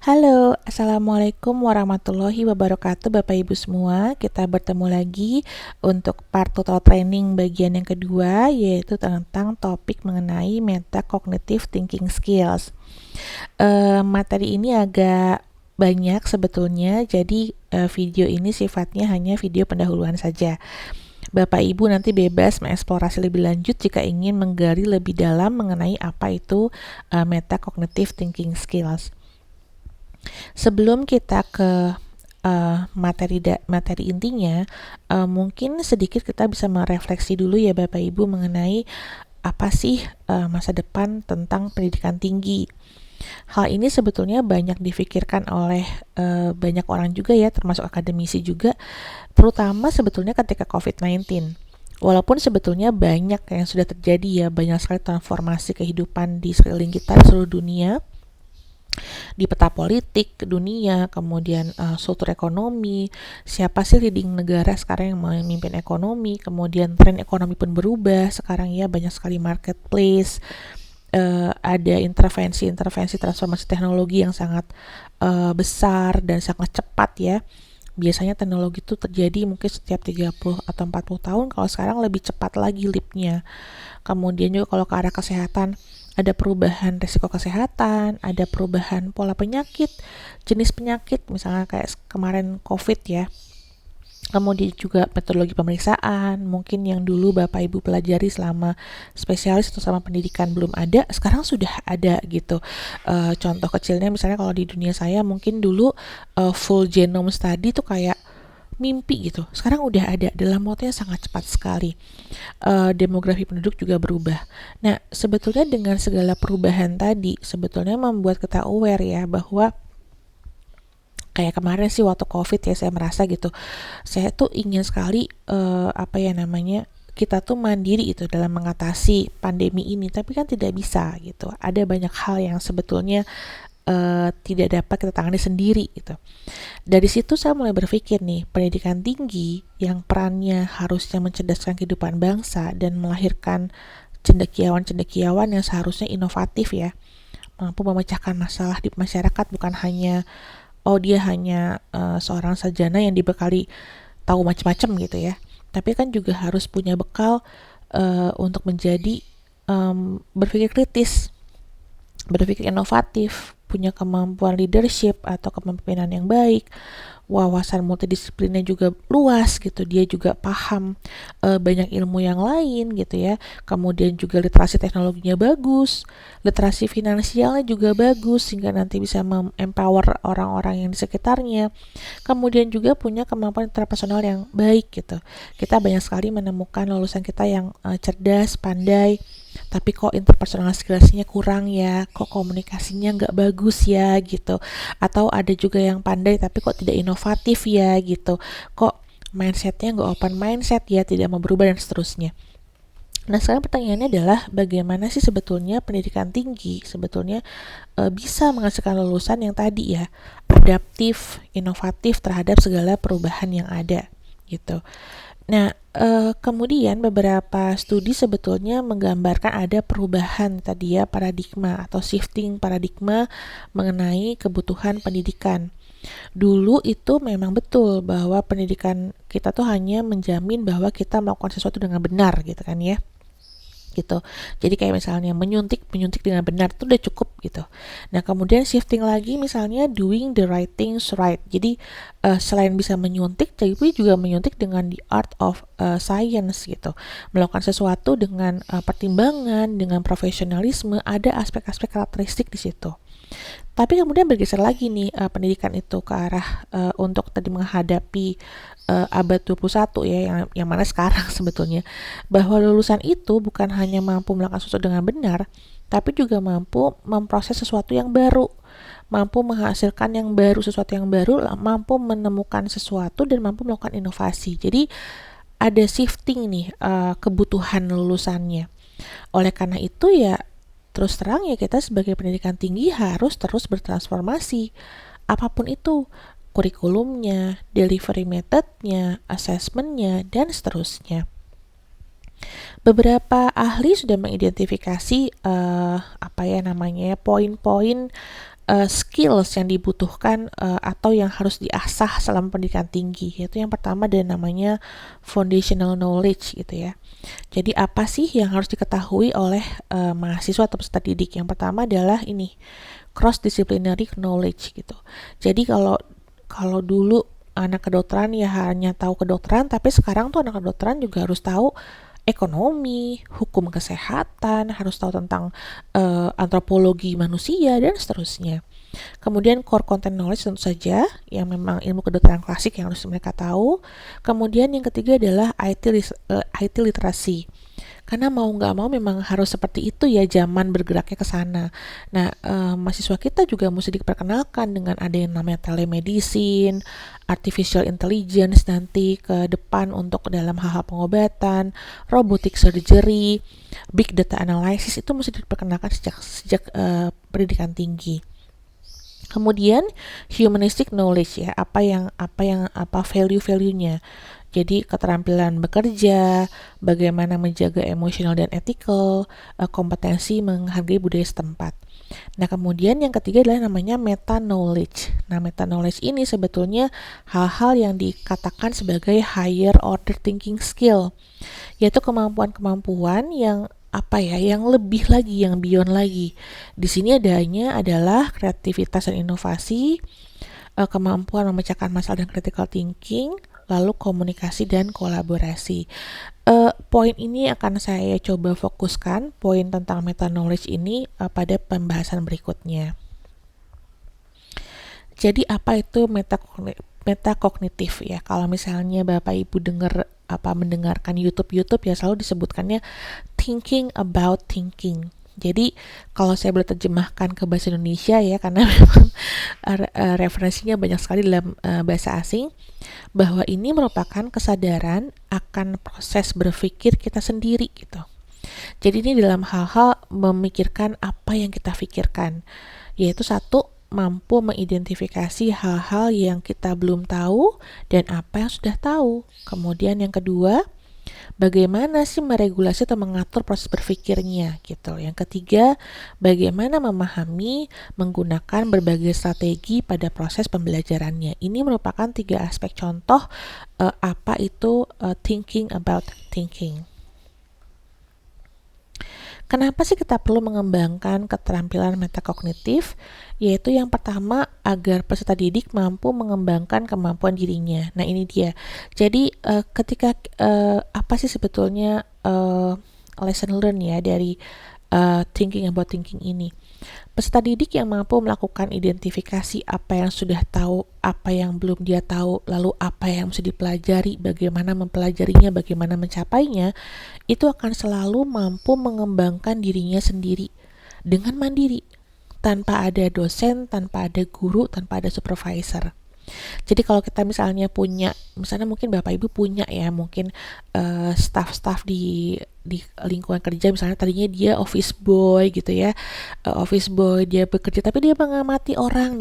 Halo, Assalamualaikum warahmatullahi wabarakatuh Bapak Ibu semua. Kita bertemu lagi untuk part tutorial training bagian yang kedua, yaitu tentang topik mengenai metacognitive thinking skills. Materi ini agak banyak sebetulnya, jadi video ini sifatnya hanya video pendahuluan saja. Bapak Ibu nanti bebas mengeksplorasi lebih lanjut jika ingin menggali lebih dalam mengenai apa itu metacognitive thinking skills. Sebelum kita ke materi intinya, mungkin sedikit kita bisa merefleksi dulu ya Bapak Ibu mengenai apa sih masa depan tentang pendidikan tinggi. Hal ini sebetulnya banyak difikirkan oleh banyak orang juga ya, termasuk akademisi juga, terutama sebetulnya ketika COVID-19. Walaupun sebetulnya banyak yang sudah terjadi ya, banyak sekali transformasi kehidupan di sekeliling kita di seluruh dunia, di peta politik dunia, kemudian struktur ekonomi, siapa sih leading negara sekarang yang memimpin ekonomi, kemudian tren ekonomi pun berubah, sekarang ya banyak sekali marketplace, ada intervensi transformasi teknologi yang sangat besar dan sangat cepat ya. Biasanya teknologi itu terjadi mungkin setiap 30 atau 40 tahun, kalau sekarang lebih cepat lagi leap-nya. Kemudian juga kalau ke arah kesehatan, ada perubahan risiko kesehatan, ada perubahan pola penyakit, jenis penyakit, misalnya kayak kemarin COVID ya. Kemudian juga metodologi pemeriksaan, mungkin yang dulu Bapak Ibu pelajari selama spesialis atau selama pendidikan belum ada, sekarang sudah ada gitu. Contoh kecilnya misalnya kalau di dunia saya mungkin dulu full genome study itu kayak mimpi gitu. Sekarang udah ada dalam waktu yang sangat cepat sekali. Demografi penduduk juga berubah. Nah, sebetulnya dengan segala perubahan tadi, sebetulnya membuat kita aware ya bahwa kayak kemarin sih waktu COVID ya saya merasa gitu. Saya tuh ingin sekali kita tuh mandiri itu dalam mengatasi pandemi ini, tapi kan tidak bisa gitu. Ada banyak hal yang sebetulnya tidak dapat kita tangani sendiri gitu. Dari situ saya mulai berpikir nih, pendidikan tinggi yang perannya harusnya mencerdaskan kehidupan bangsa dan melahirkan cendekiawan-cendekiawan yang seharusnya inovatif ya, mampu memecahkan masalah di masyarakat, bukan hanya dia hanya seorang sarjana yang dibekali tahu macam-macam gitu ya, tapi kan juga harus punya bekal untuk menjadi berpikir kritis, berpikir inovatif, punya kemampuan leadership atau kepemimpinan yang baik, wawasan multidisiplinnya juga luas gitu, dia juga paham banyak ilmu yang lain gitu ya, kemudian juga literasi teknologinya bagus, literasi finansialnya juga bagus sehingga nanti bisa empower orang-orang yang di sekitarnya, kemudian juga punya kemampuan interpersonal yang baik gitu. Kita banyak sekali menemukan lulusan kita yang cerdas, pandai, tapi kok interpersonal skillsnya kurang ya, kok komunikasinya nggak bagus ya gitu, atau ada juga yang pandai tapi kok tidak inovatif ya gitu, kok mindsetnya nggak open mindset ya, tidak mau berubah dan seterusnya. Nah, sekarang pertanyaannya adalah bagaimana sih sebetulnya pendidikan tinggi sebetulnya bisa menghasilkan lulusan yang tadi ya, adaptif, inovatif terhadap segala perubahan yang ada gitu. Nah, kemudian beberapa studi sebetulnya menggambarkan ada perubahan tadi ya, paradigma atau shifting paradigma mengenai kebutuhan pendidikan. Dulu itu memang betul bahwa pendidikan kita tuh hanya menjamin bahwa kita melakukan sesuatu dengan benar gitu kan ya, gitu. Jadi kayak misalnya menyuntik dengan benar itu udah cukup gitu. Nah, kemudian shifting lagi misalnya doing the right things right. Jadi selain bisa menyuntik, tapi juga menyuntik dengan the art of science gitu. Melakukan sesuatu dengan pertimbangan, dengan profesionalisme, ada aspek-aspek karakteristik di situ. Tapi kemudian bergeser lagi nih pendidikan itu ke arah untuk tadi menghadapi abad 21 ya, yang mana sekarang sebetulnya, bahwa lulusan itu bukan hanya mampu melakukan sesuatu dengan benar, tapi juga mampu memproses sesuatu yang baru, mampu menghasilkan yang baru, sesuatu yang baru, mampu menemukan sesuatu dan mampu melakukan inovasi. Jadi ada shifting nih kebutuhan lulusannya. Oleh karena itu ya, terus terang ya, kita sebagai pendidikan tinggi harus terus bertransformasi. Apapun itu, kurikulumnya, delivery methodnya, assessmentnya, dan seterusnya. Beberapa ahli sudah mengidentifikasi poin-poin skills yang dibutuhkan atau yang harus diasah selama pendidikan tinggi, yaitu yang pertama ada namanya foundational knowledge gitu ya. Jadi apa sih yang harus diketahui oleh mahasiswa atau peserta didik? Yang pertama adalah ini, cross disciplinary knowledge gitu. Jadi kalau dulu anak kedokteran ya hanya tahu kedokteran, tapi sekarang tuh anak kedokteran juga harus tahu ekonomi, hukum kesehatan, harus tahu tentang antropologi manusia, dan seterusnya. Kemudian core content knowledge tentu saja, yang memang ilmu kedokteran klasik yang harus mereka tahu. Kemudian yang ketiga adalah IT literasi. Karena mau nggak mau memang harus seperti itu ya, zaman bergeraknya ke sana. Nah, mahasiswa kita juga mesti diperkenalkan dengan ada yang namanya telemedicine, artificial intelligence nanti ke depan untuk dalam hal-hal pengobatan, robotic surgery, big data analysis, itu mesti diperkenalkan sejak pendidikan tinggi. Kemudian humanistic knowledge ya, apa value-nya. Jadi keterampilan bekerja, bagaimana menjaga emosional dan ethical, kompetensi menghargai budaya setempat. Nah, kemudian yang ketiga adalah namanya meta knowledge. Nah, meta knowledge ini sebetulnya hal-hal yang dikatakan sebagai higher order thinking skill, yaitu kemampuan-kemampuan yang yang lebih lagi, yang beyond lagi. Di sini adanya adalah kreativitas dan inovasi, kemampuan memecahkan masalah dan critical thinking, lalu komunikasi dan kolaborasi. Poin ini akan saya coba fokuskan, poin tentang meta knowledge ini pada pembahasan berikutnya. Jadi apa itu metakognitif ya? Kalau misalnya Bapak Ibu mendengarkan YouTube ya, selalu disebutkannya thinking about thinking. Jadi kalau saya boleh terjemahkan ke bahasa Indonesia ya, karena memang referensinya banyak sekali dalam bahasa asing, bahwa ini merupakan kesadaran akan proses berpikir kita sendiri gitu. Jadi ini dalam hal-hal memikirkan apa yang kita pikirkan, yaitu satu, mampu mengidentifikasi hal-hal yang kita belum tahu dan apa yang sudah tahu. Kemudian yang kedua, bagaimana sih meregulasi atau mengatur proses berpikirnya gitu. Yang ketiga, bagaimana memahami menggunakan berbagai strategi pada proses pembelajarannya. Ini merupakan 3 aspek contoh apa itu thinking about thinking. Kenapa sih kita perlu mengembangkan keterampilan metakognitif? Yaitu yang pertama, agar peserta didik mampu mengembangkan kemampuan dirinya. Nah, ini dia. Jadi ketika apa sih sebetulnya lesson learn ya dari thinking about thinking ini? Peserta didik yang mampu melakukan identifikasi apa yang sudah tahu, apa yang belum dia tahu, lalu apa yang mesti dipelajari, bagaimana mempelajarinya, bagaimana mencapainya, itu akan selalu mampu mengembangkan dirinya sendiri dengan mandiri, tanpa ada dosen, tanpa ada guru, tanpa ada supervisor. Jadi kalau kita misalnya mungkin Bapak Ibu punya ya, mungkin staff-staff di lingkungan kerja, misalnya tadinya dia office boy gitu ya, office boy dia bekerja tapi dia mengamati orang,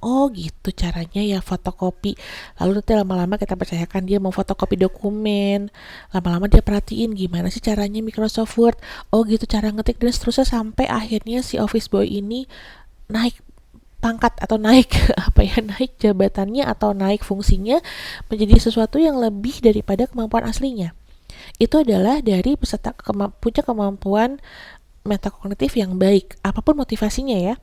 oh gitu caranya ya fotokopi, lalu nanti lama-lama kita percayakan dia mau fotokopi dokumen, lama-lama dia perhatiin gimana sih caranya Microsoft Word, oh gitu cara ngetik, dan seterusnya sampai akhirnya si office boy ini naik pangkat atau naik naik jabatannya atau naik fungsinya menjadi sesuatu yang lebih daripada kemampuan aslinya. Itu adalah dari peserta punya kemampuan metakognitif yang baik, apapun motivasinya ya.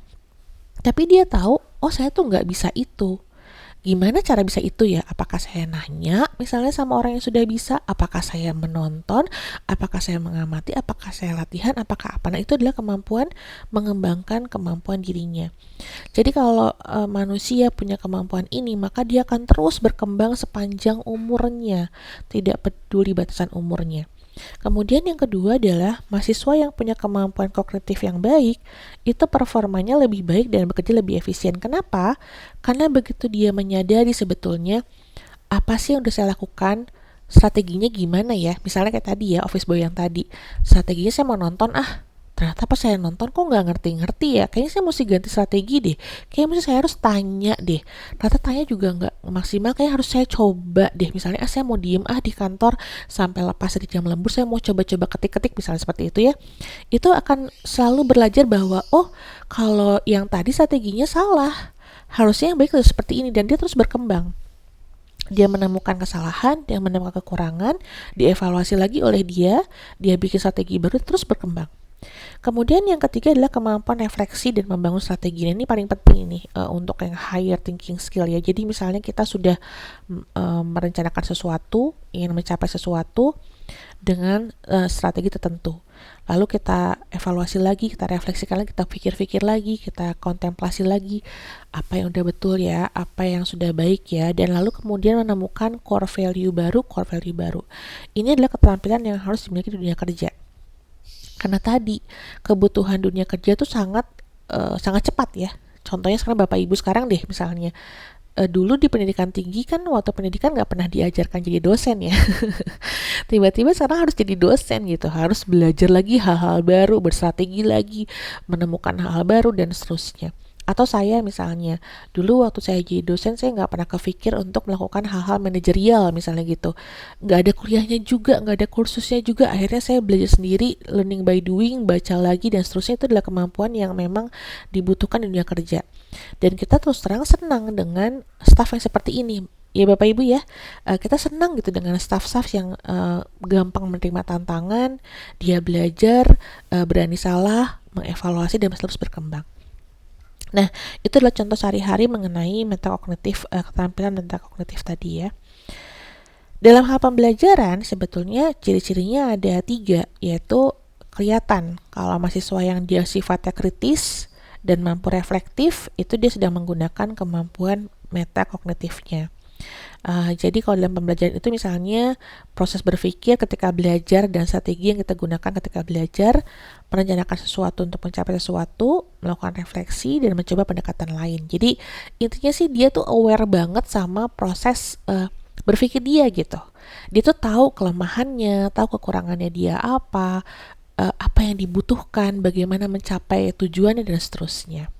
Tapi dia tahu, oh saya tuh nggak bisa itu. Gimana cara bisa itu ya? Apakah saya nanya misalnya sama orang yang sudah bisa? Apakah saya menonton? Apakah saya mengamati? Apakah saya latihan? Apakah apa? Nah, itu adalah kemampuan mengembangkan kemampuan dirinya. Jadi kalau manusia punya kemampuan ini, maka dia akan terus berkembang sepanjang umurnya, tidak peduli batasan umurnya. Kemudian yang kedua adalah mahasiswa yang punya kemampuan kognitif yang baik, itu performanya lebih baik dan bekerja lebih efisien. Kenapa? Karena begitu dia menyadari sebetulnya apa sih yang udah saya lakukan, strateginya gimana ya. Misalnya kayak tadi ya, office boy yang tadi, strateginya saya mau nonton ternyata pas saya nonton kok nggak ngerti-ngerti ya, kayaknya saya mesti ganti strategi deh, kayaknya mesti saya harus tanya deh, ternyata tanya juga nggak maksimal, kayak harus saya coba deh, misalnya saya mau diem di kantor sampai lepas dari jam lembur, saya mau coba-coba ketik-ketik misalnya seperti itu ya, itu akan selalu belajar bahwa oh kalau yang tadi strateginya salah, harusnya yang baik seperti ini, dan dia terus berkembang. Dia menemukan kesalahan, dia menemukan kekurangan, dievaluasi lagi oleh dia bikin strategi baru, terus berkembang. Kemudian yang ketiga adalah kemampuan refleksi dan membangun strategi. Ini paling penting nih untuk yang higher thinking skill ya. Jadi misalnya kita sudah merencanakan sesuatu, ingin mencapai sesuatu dengan strategi tertentu. Lalu kita evaluasi lagi, kita refleksikan lagi, kita pikir-pikir lagi, kita kontemplasi lagi apa yang udah betul ya, apa yang sudah baik ya, dan lalu kemudian menemukan core value baru. Ini adalah keterampilan yang harus dimiliki di dunia kerja. Karena tadi kebutuhan dunia kerja itu sangat cepat ya. Contohnya sekarang Bapak Ibu sekarang deh misalnya, dulu di pendidikan tinggi kan waktu pendidikan nggak pernah diajarkan jadi dosen ya. Tiba-tiba sekarang harus jadi dosen gitu, harus belajar lagi hal-hal baru, berstrategi lagi, menemukan hal-hal baru dan seterusnya. Atau saya misalnya, dulu waktu saya jadi dosen saya nggak pernah kepikir untuk melakukan hal-hal manajerial misalnya gitu. Nggak ada kuliahnya juga, nggak ada kursusnya juga. Akhirnya saya belajar sendiri, learning by doing, baca lagi dan seterusnya. Itu adalah kemampuan yang memang dibutuhkan di dunia kerja. Dan kita terus terang senang dengan staff yang seperti ini. Ya Bapak Ibu ya, kita senang gitu dengan staff-staff yang gampang menerima tantangan, dia belajar, berani salah, mengevaluasi dan terus berkembang. Nah, itu adalah contoh sehari-hari mengenai metakognitif, keterampilan metakognitif tadi ya. Dalam hal pembelajaran, sebetulnya ciri-cirinya ada 3, yaitu kelihatan kalau mahasiswa yang dia sifatnya kritis dan mampu reflektif, itu dia sedang menggunakan kemampuan metakognitifnya. Jadi kalau dalam pembelajaran itu misalnya proses berpikir ketika belajar dan strategi yang kita gunakan ketika belajar, merencanakan sesuatu untuk mencapai sesuatu, melakukan refleksi dan mencoba pendekatan lain. Jadi intinya sih dia tuh aware banget sama proses berpikir dia gitu. Dia tuh tahu kelemahannya, tahu kekurangannya dia apa yang dibutuhkan, bagaimana mencapai tujuannya dan seterusnya.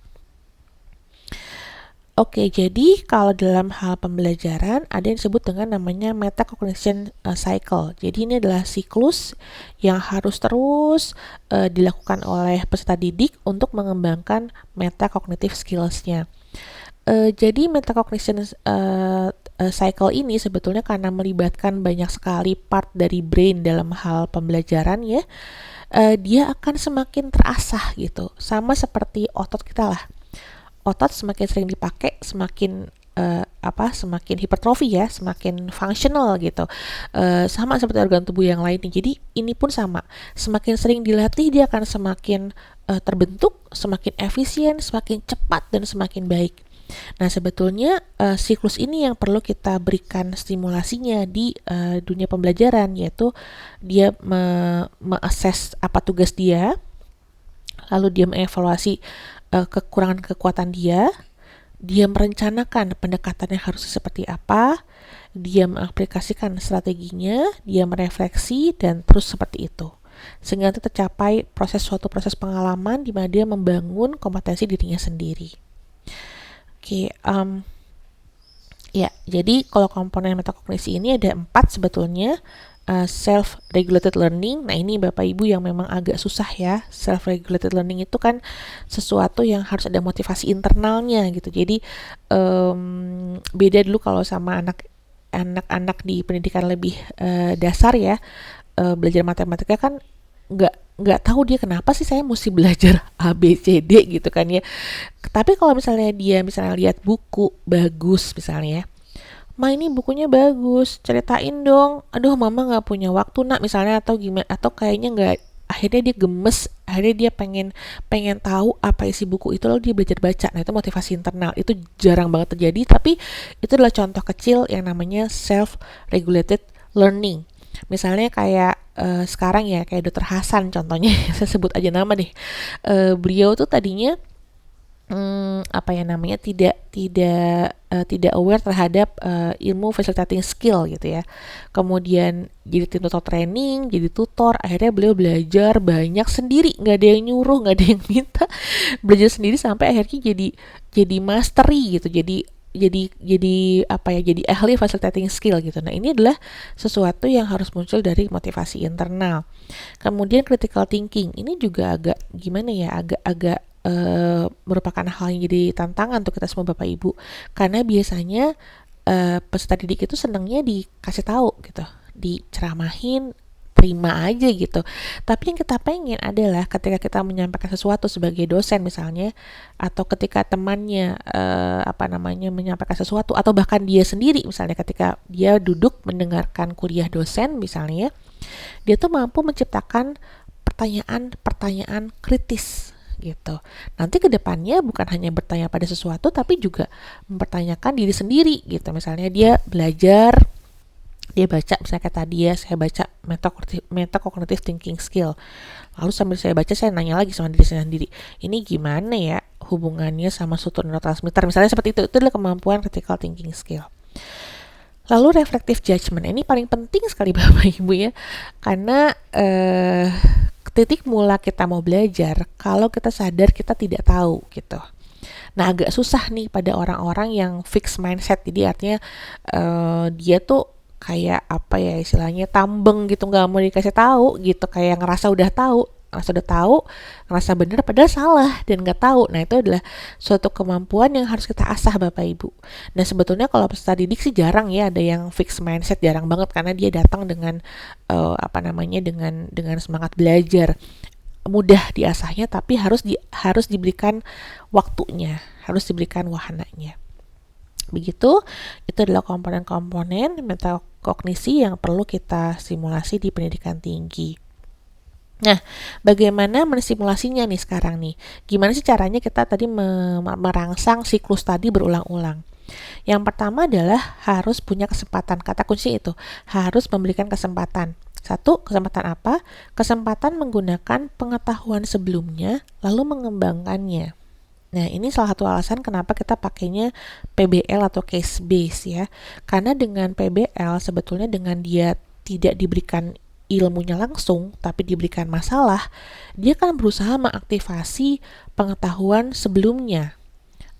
Oke, jadi kalau dalam hal pembelajaran ada yang disebut dengan namanya metacognition cycle. Jadi ini adalah siklus yang harus terus dilakukan oleh peserta didik untuk mengembangkan metacognitive skills-nya. Jadi metacognition cycle ini sebetulnya karena melibatkan banyak sekali part dari brain dalam hal pembelajaran ya, dia akan semakin terasah gitu, sama seperti otot kita lah. Otot semakin sering dipakai, semakin semakin hipertrofi ya, semakin fungsional gitu. Sama seperti organ tubuh yang lainnya. Jadi ini pun sama. Semakin sering dilatih dia akan semakin terbentuk, semakin efisien, semakin cepat dan semakin baik. Nah, sebetulnya siklus ini yang perlu kita berikan stimulasinya di dunia pembelajaran, yaitu dia me-assess apa tugas dia, lalu dia mengevaluasi kekurangan kekuatan dia merencanakan pendekatannya harus seperti apa, dia mengaplikasikan strateginya, dia merefleksi dan terus seperti itu. Sehingga nanti tercapai suatu proses pengalaman di mana dia membangun kompetensi dirinya sendiri. Oke, ya, jadi kalau komponen metakognisi ini ada 4 sebetulnya. Self-regulated learning. Nah, ini Bapak Ibu yang memang agak susah ya. Self-regulated learning itu kan sesuatu yang harus ada motivasi internalnya gitu. Jadi beda dulu kalau sama anak-anak di pendidikan lebih dasar ya. Belajar matematika kan nggak tahu dia kenapa sih saya mesti belajar A B C D gitu kan ya. Tapi kalau misalnya dia lihat buku bagus misalnya ya, Ma ini bukunya bagus, ceritain dong. Aduh mama gak punya waktu nak misalnya, atau gimana, atau kayaknya gak, akhirnya dia gemes, akhirnya dia pengen tahu apa isi buku itu, lalu dia belajar baca. Nah, itu motivasi internal, itu jarang banget terjadi, tapi itu adalah contoh kecil yang namanya self-regulated learning. Misalnya kayak sekarang ya, kayak Dr. Hasan contohnya, saya sebut aja nama deh. Beliau tuh tadinya tidak aware terhadap ilmu facilitating skill gitu ya. Kemudian jadi tim tutor training, jadi tutor, akhirnya beliau belajar banyak sendiri, nggak ada yang nyuruh, nggak ada yang minta, belajar sendiri sampai akhirnya jadi mastery gitu, jadi ahli facilitating skill gitu. Nah, ini adalah sesuatu yang harus muncul dari motivasi internal. Kemudian critical thinking ini juga agak gimana ya, agak merupakan hal yang jadi tantangan untuk kita semua Bapak Ibu, karena biasanya peserta didik itu senangnya dikasih tahu gitu, diceramahin, terima aja gitu. Tapi yang kita pengen adalah ketika kita menyampaikan sesuatu sebagai dosen misalnya, atau ketika temannya menyampaikan sesuatu, atau bahkan dia sendiri misalnya ketika dia duduk mendengarkan kuliah dosen misalnya, dia tuh mampu menciptakan pertanyaan-pertanyaan kritis gitu. Nanti ke depannya bukan hanya bertanya pada sesuatu, tapi juga mempertanyakan diri sendiri gitu. Misalnya dia belajar, dia baca, misalnya kayak tadi ya, saya baca metacognitive thinking skill. Lalu sambil saya baca, saya nanya lagi sama diri saya sendiri, ini gimana ya hubungannya sama struktur neurotransmitter, misalnya seperti itu. Itu adalah kemampuan critical thinking skill. Lalu reflective judgment, ini paling penting sekali Bapak Ibu ya, karena titik mula kita mau belajar kalau kita sadar kita tidak tahu gitu. Nah, agak susah nih pada orang-orang yang fixed mindset, jadi artinya dia tuh kayak apa ya istilahnya, tambeng gitu, nggak mau dikasih tahu gitu, kayak ngerasa udah tahu, ngerasa bener padahal salah dan nggak tahu. Nah, itu adalah suatu kemampuan yang harus kita asah Bapak Ibu. Nah, sebetulnya kalau peserta didik sih jarang ya ada yang fixed mindset, jarang banget, karena dia datang dengan dengan semangat belajar. Mudah diasahnya, tapi harus diberikan waktunya, harus diberikan wahananya. Begitu, itu adalah komponen-komponen metakognisi yang perlu kita simulasi di pendidikan tinggi. Nah, bagaimana mensimulasinya nih sekarang nih? Gimana sih caranya kita tadi merangsang siklus tadi berulang-ulang? Yang pertama adalah harus punya kesempatan. Kata kunci itu, harus memberikan kesempatan. Satu, kesempatan apa? Kesempatan menggunakan pengetahuan sebelumnya, lalu mengembangkannya. Nah, ini salah satu alasan kenapa kita pakainya PBL atau case base ya. Karena dengan PBL sebetulnya dengan dia tidak diberikan ilmunya langsung, tapi diberikan masalah, dia akan berusaha mengaktifasi pengetahuan sebelumnya.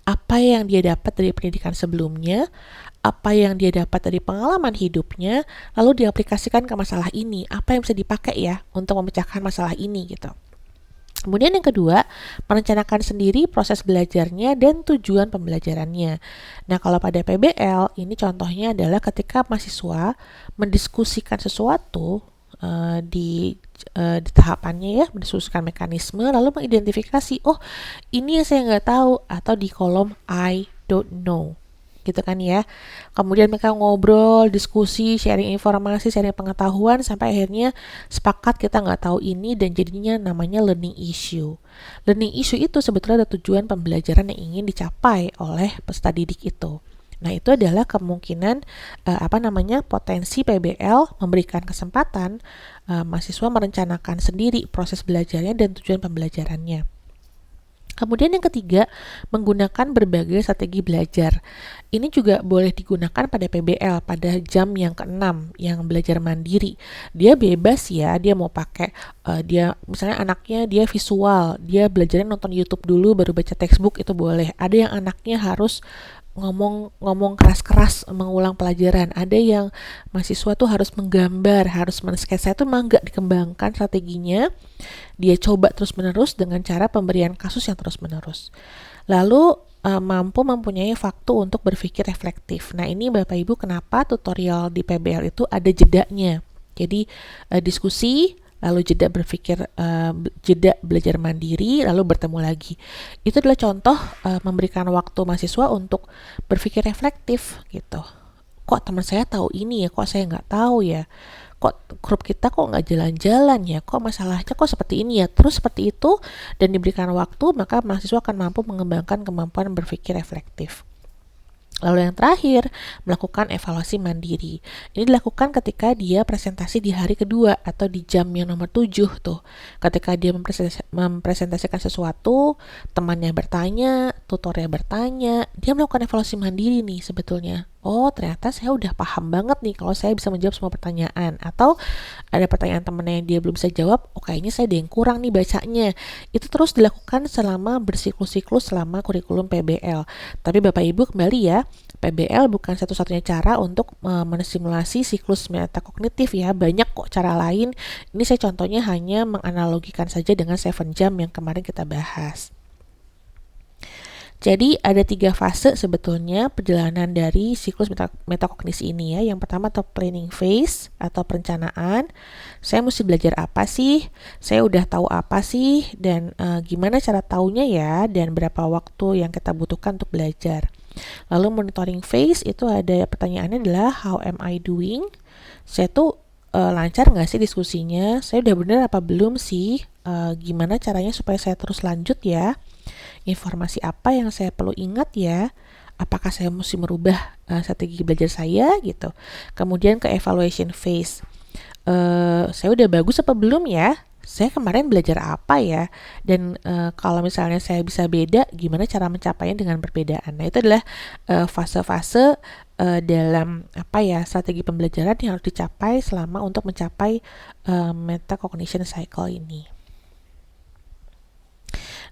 Apa yang dia dapat dari pendidikan sebelumnya, apa yang dia dapat dari pengalaman hidupnya, lalu diaplikasikan ke masalah ini. Apa yang bisa dipakai ya untuk memecahkan masalah ini gitu. Kemudian yang kedua, merencanakan sendiri proses belajarnya dan tujuan pembelajarannya. Nah, kalau pada PBL, ini contohnya adalah ketika mahasiswa mendiskusikan sesuatu di tahapannya ya, mendiskusikan mekanisme, lalu mengidentifikasi, oh ini yang saya nggak tahu, atau di kolom I don't know. Gitu kan ya. Kemudian mereka ngobrol, diskusi, sharing informasi, sharing pengetahuan, sampai akhirnya sepakat kita nggak tahu ini, dan jadinya namanya learning issue. Learning issue itu sebetulnya ada tujuan pembelajaran yang ingin dicapai oleh peserta didik itu. Nah, itu adalah kemungkinan potensi PBL memberikan kesempatan mahasiswa merencanakan sendiri proses belajarnya dan tujuan pembelajarannya. Kemudian yang ketiga, menggunakan berbagai strategi belajar. Ini juga boleh digunakan pada PBL, pada jam yang ke-6, yang belajar mandiri. Dia bebas ya, dia mau pakai, dia misalnya anaknya dia visual, dia belajarnya nonton YouTube dulu baru baca textbook, itu boleh. Ada yang anaknya harus ngomong keras-keras mengulang pelajaran. Ada yang mahasiswa tuh harus menggambar, harus men-sketsa, itu memang nggak dikembangkan strateginya. Dia coba terus-menerus dengan cara pemberian kasus yang terus-menerus. Lalu mampu mempunyai waktu untuk berpikir reflektif. Nah, ini Bapak Ibu kenapa tutorial di PBL itu ada jedanya. Jadi diskusi, lalu jeda berpikir, jeda belajar mandiri, lalu bertemu lagi. Itu adalah contoh memberikan waktu mahasiswa untuk berpikir reflektif gitu. Kok teman saya tahu ini ya, kok saya nggak tahu ya? Kok grup kita kok nggak jalan-jalan ya? Kok masalahnya kok seperti ini ya? Terus seperti itu, dan diberikan waktu, maka mahasiswa akan mampu mengembangkan kemampuan berpikir reflektif. Lalu yang terakhir, melakukan evaluasi mandiri. Ini dilakukan ketika dia presentasi di hari kedua atau di jam yang nomor 7 tuh. Ketika dia mempresentasikan sesuatu, temannya bertanya, tutornya bertanya, dia melakukan evaluasi mandiri nih sebetulnya. Oh, ternyata saya udah paham banget nih kalau saya bisa menjawab semua pertanyaan. Atau ada pertanyaan temennya yang dia belum bisa jawab, oh kayaknya saya ada yang kurang nih bacanya. Itu terus dilakukan selama bersiklus-siklus selama kurikulum PBL. Tapi Bapak Ibu kembali ya, PBL bukan satu-satunya cara untuk mensimulasi siklus metakognitif ya. Banyak kok cara lain. Ini saya contohnya hanya menganalogikan saja dengan 7 jam yang kemarin kita bahas. Jadi ada 3 fase sebetulnya perjalanan dari siklus metakognisi ini ya. Yang pertama atau planning phase atau perencanaan. Saya mesti belajar apa sih? Saya udah tahu apa sih? Dan gimana cara taunya ya? Dan berapa waktu yang kita butuhkan untuk belajar. Lalu monitoring phase itu ada pertanyaannya adalah how am I doing? Saya tuh lancar nggak sih diskusinya? Saya udah bener apa belum sih? Gimana caranya supaya saya terus lanjut ya? Informasi apa yang saya perlu ingat ya? Apakah saya mesti merubah strategi belajar saya gitu? Kemudian ke evaluation phase. Saya udah bagus apa belum ya? Saya kemarin belajar apa ya? Dan kalau misalnya saya bisa beda, gimana cara mencapainya dengan perbedaan? Nah, itu adalah fase-fase dalam strategi pembelajaran yang harus dicapai selama untuk mencapai metacognition cycle ini.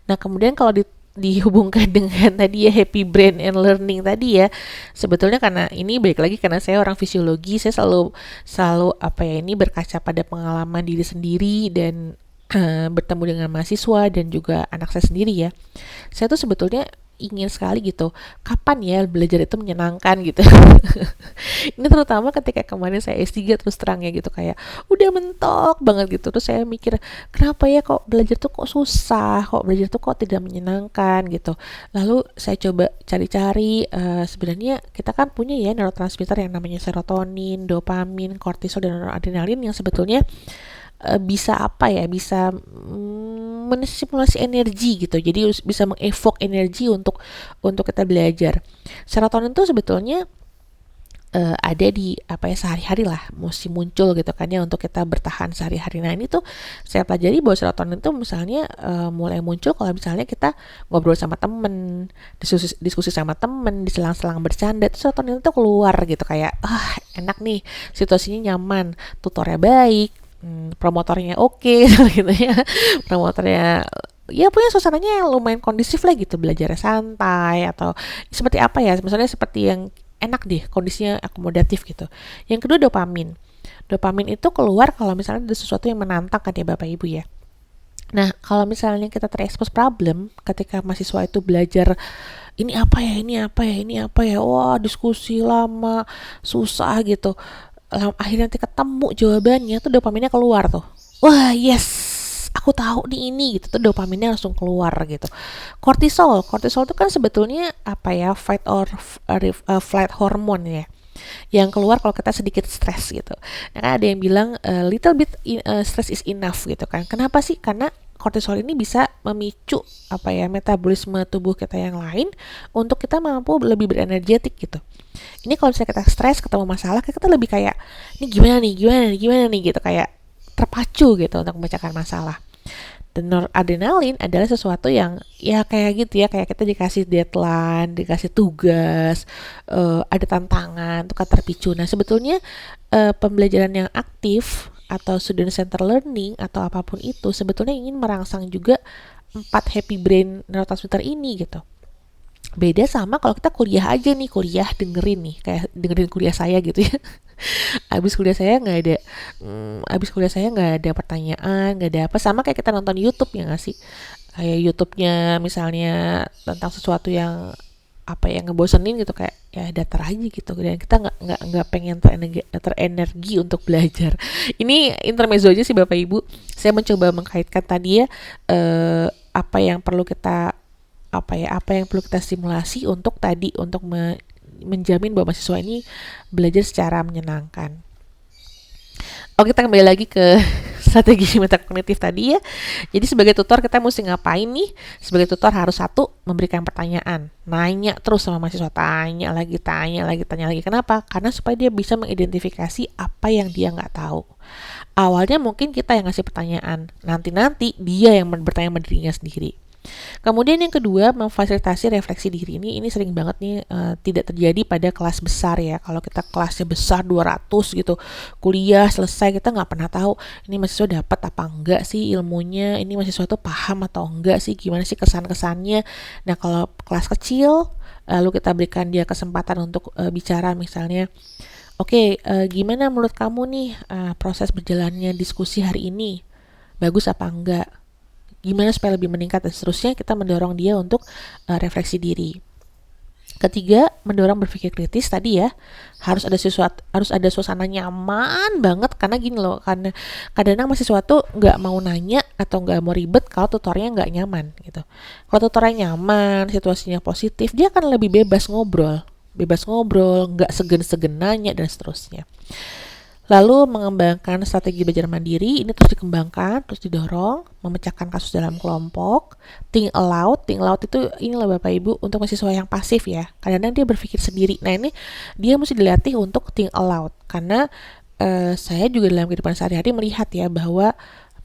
Nah, kemudian kalau dihubungkan dengan tadi ya happy brain and learning tadi ya, sebetulnya karena ini balik lagi karena saya orang fisiologi, saya selalu ini berkaca pada pengalaman diri sendiri dan bertemu dengan mahasiswa dan juga anak saya sendiri ya. Saya tuh sebetulnya ingin sekali gitu, kapan ya belajar itu menyenangkan gitu. Ini terutama ketika kemarin saya S3 terus terang ya gitu, kayak udah mentok banget gitu. Terus saya mikir, kenapa ya kok belajar tuh kok susah, kok belajar tuh kok tidak menyenangkan gitu. Lalu saya coba cari-cari, sebenarnya kita kan punya ya neurotransmitter yang namanya serotonin, dopamin, kortisol, dan noradrenalin yang sebetulnya bisa mensimulasi energi gitu. Jadi bisa mengevoke energi untuk kita belajar. Serotonin itu sebetulnya ada di sehari-hari lah, mesti muncul gitu kan ya untuk kita bertahan sehari-hari. Nah, ini tuh saya pelajari bahwa serotonin itu misalnya mulai muncul kalau misalnya kita ngobrol sama temen, diskusi sama temen, di selang-selang bercanda, itu serotonin itu keluar gitu, kayak enak nih, situasinya nyaman, tutornya baik, promotornya oke, gitu ya, promotornya ya punya suasananya yang lumayan kondisif lah gitu, belajarnya santai atau seperti apa ya, misalnya seperti yang enak deh, kondisinya akomodatif gitu. Yang kedua dopamin. Dopamin itu keluar kalau misalnya ada sesuatu yang menantang kan ya Bapak Ibu ya. Nah, kalau misalnya kita terekspos problem ketika mahasiswa itu belajar ini apa ya, wah diskusi lama, susah gitu. Akhirnya nanti ketemu jawabannya tuh dopaminnya keluar tuh. Wah, yes, aku tahu nih ini gitu, tuh dopaminnya langsung keluar gitu. Kortisol itu kan sebetulnya fight or flight hormone ya, yang keluar kalau kita sedikit stres gitu. Nah, ada yang bilang little bit stress is enough gitu kan. Kenapa sih? Karena kortisol ini bisa memicu metabolisme tubuh kita yang lain untuk kita mampu lebih berenergetik gitu. Ini kalau misalnya kita stres ketemu masalah, kita lebih kayak ini gimana nih gitu, kayak terpacu gitu untuk memecahkan masalah. Dan noradrenalin adalah sesuatu yang ya kayak gitu ya, kayak kita dikasih deadline, dikasih tugas, ada tantangan, tuh kan terpicu. Nah, sebetulnya pembelajaran yang aktif atau student center learning atau apapun itu sebetulnya ingin merangsang juga 4 happy brain neurotransmitter ini gitu. Beda sama kalau kita kuliah aja nih, dengerin nih, kayak dengerin kuliah saya gitu ya. Abis kuliah saya nggak ada pertanyaan, nggak ada apa, sama kayak kita nonton YouTube ya nggak sih, kayak YouTube-nya misalnya tentang sesuatu yang ngebosenin gitu, kayak ya datar aja gitu, dan kita nggak pengen terenergi untuk belajar. Ini intermezzo aja sih Bapak Ibu, saya mencoba mengkaitkan tadi ya apa yang perlu kita stimulasi untuk menjamin bahwa mahasiswa ini belajar secara menyenangkan. Oke, kita kembali lagi ke strategi metakognitif tadi ya. Jadi sebagai tutor kita mesti ngapain nih? Sebagai tutor harus satu, memberikan pertanyaan, nanya terus sama mahasiswa, tanya lagi, tanya lagi, tanya lagi. Kenapa? Karena supaya dia bisa mengidentifikasi apa yang dia nggak tahu. Awalnya mungkin kita yang ngasih pertanyaan, nanti dia yang bertanya sama dirinya sendiri. Kemudian yang kedua, memfasilitasi refleksi diri. Ini sering banget nih tidak terjadi pada kelas besar ya. Kalau kita kelasnya besar 200 gitu, kuliah selesai, kita nggak pernah tahu ini mahasiswa dapat apa enggak sih ilmunya, ini mahasiswa tuh paham atau enggak sih, gimana sih kesan-kesannya. Nah, kalau kelas kecil, lalu kita berikan dia kesempatan untuk bicara misalnya, oke, gimana menurut kamu nih proses berjalannya diskusi hari ini? Bagus apa enggak? Gimana supaya lebih meningkat dan seterusnya, kita mendorong dia untuk refleksi diri. Ketiga, mendorong berpikir kritis tadi ya. Harus ada suasana nyaman banget, karena gini loh, karena kadang-kadang mahasiswa tuh nggak mau nanya atau nggak mau ribet kalau tutornya nggak nyaman gitu. Kalau tutornya nyaman, situasinya positif, dia akan lebih bebas ngobrol, nggak segan-segan nanya dan seterusnya. Lalu mengembangkan strategi belajar mandiri, ini terus dikembangkan, terus didorong, memecahkan kasus dalam kelompok, think aloud itu inilah Bapak Ibu untuk mahasiswa yang pasif ya, kadang-kadang dia berpikir sendiri. Nah ini dia mesti dilatih untuk think aloud, karena saya juga dalam kehidupan sehari-hari melihat ya bahwa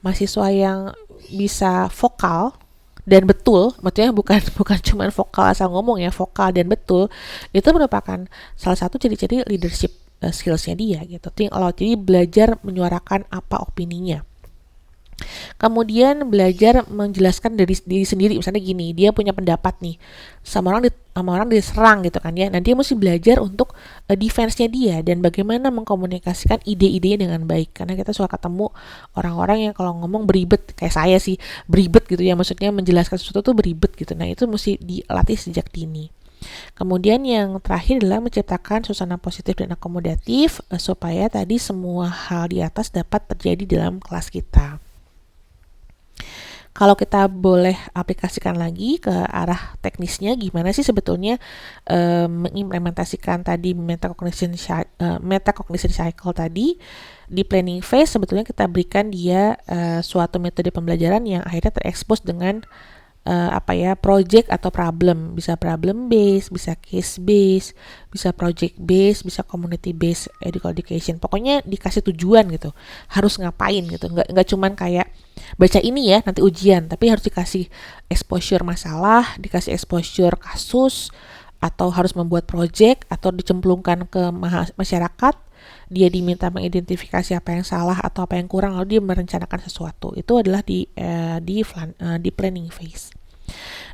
mahasiswa yang bisa vokal dan betul, maksudnya bukan cuma vokal asal ngomong ya, vokal dan betul, itu merupakan salah satu ciri-ciri leadership skillsnya dia gitu. Think aloud, jadi belajar menyuarakan apa opininya. Kemudian belajar menjelaskan dari diri sendiri, misalnya gini, dia punya pendapat nih, sama orang diserang gitu kan ya. Nah dia mesti belajar untuk defense-nya dia dan bagaimana mengkomunikasikan ide-idenya dengan baik. Karena kita suka ketemu orang-orang yang kalau ngomong beribet, kayak saya sih beribet gitu ya, maksudnya menjelaskan sesuatu tuh beribet gitu. Nah itu mesti dilatih sejak dini. Kemudian yang terakhir adalah menciptakan suasana positif dan akomodatif supaya tadi semua hal di atas dapat terjadi dalam kelas kita. Kalau kita boleh aplikasikan lagi ke arah teknisnya, gimana sih sebetulnya mengimplementasikan tadi metacognition cycle tadi di planning phase. Sebetulnya kita berikan dia suatu metode pembelajaran yang akhirnya terekspos dengan project atau problem, bisa problem based, bisa case based, bisa project based, bisa community based education. Pokoknya dikasih tujuan gitu, harus ngapain gitu, nggak cuman kayak baca ini ya nanti ujian, tapi harus dikasih exposure masalah, dikasih exposure kasus, atau harus membuat project atau dicemplungkan ke masyarakat. Dia diminta mengidentifikasi apa yang salah atau apa yang kurang, lalu dia merencanakan sesuatu. Itu adalah di planning phase.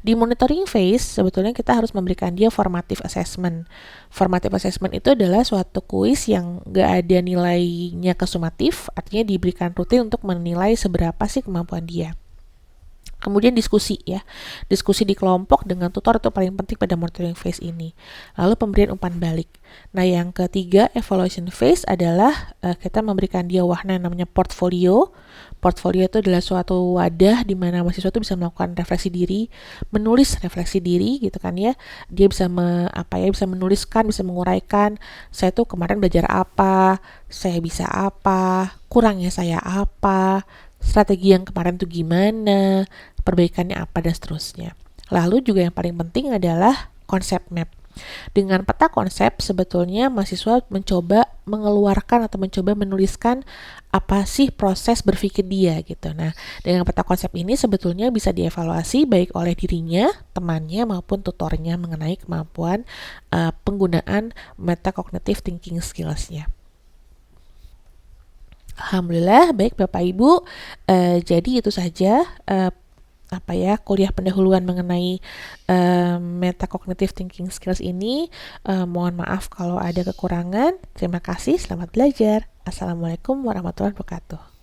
Di monitoring phase, sebetulnya kita harus memberikan dia formative assessment. Formative assessment itu adalah suatu kuis yang gak ada nilainya kesumatif, artinya diberikan rutin untuk menilai seberapa sih kemampuan dia. Kemudian diskusi ya, diskusi di kelompok dengan tutor itu paling penting pada monitoring phase ini. Lalu pemberian umpan balik. Nah yang ketiga, evaluation phase adalah kita memberikan dia wahana namanya portfolio. Portfolio itu adalah suatu wadah di mana mahasiswa itu bisa melakukan refleksi diri, menulis refleksi diri gitu kan ya. Dia bisa bisa menuliskan, bisa menguraikan, saya tuh kemarin belajar apa, saya bisa apa, kurangnya saya apa, strategi yang kemarin tuh gimana, perbaikannya apa dan seterusnya. Lalu juga yang paling penting adalah konsep map. Dengan peta konsep sebetulnya mahasiswa mencoba mengeluarkan atau mencoba menuliskan apa sih proses berpikir dia gitu. Nah, dengan peta konsep ini sebetulnya bisa dievaluasi baik oleh dirinya, temannya maupun tutornya mengenai kemampuan penggunaan metacognitive thinking skills-nya. Alhamdulillah, baik Bapak Ibu. Jadi itu saja kuliah pendahuluan mengenai metacognitive thinking skills ini. Mohon maaf kalau ada kekurangan. Terima kasih, selamat belajar. Assalamualaikum warahmatullahi wabarakatuh.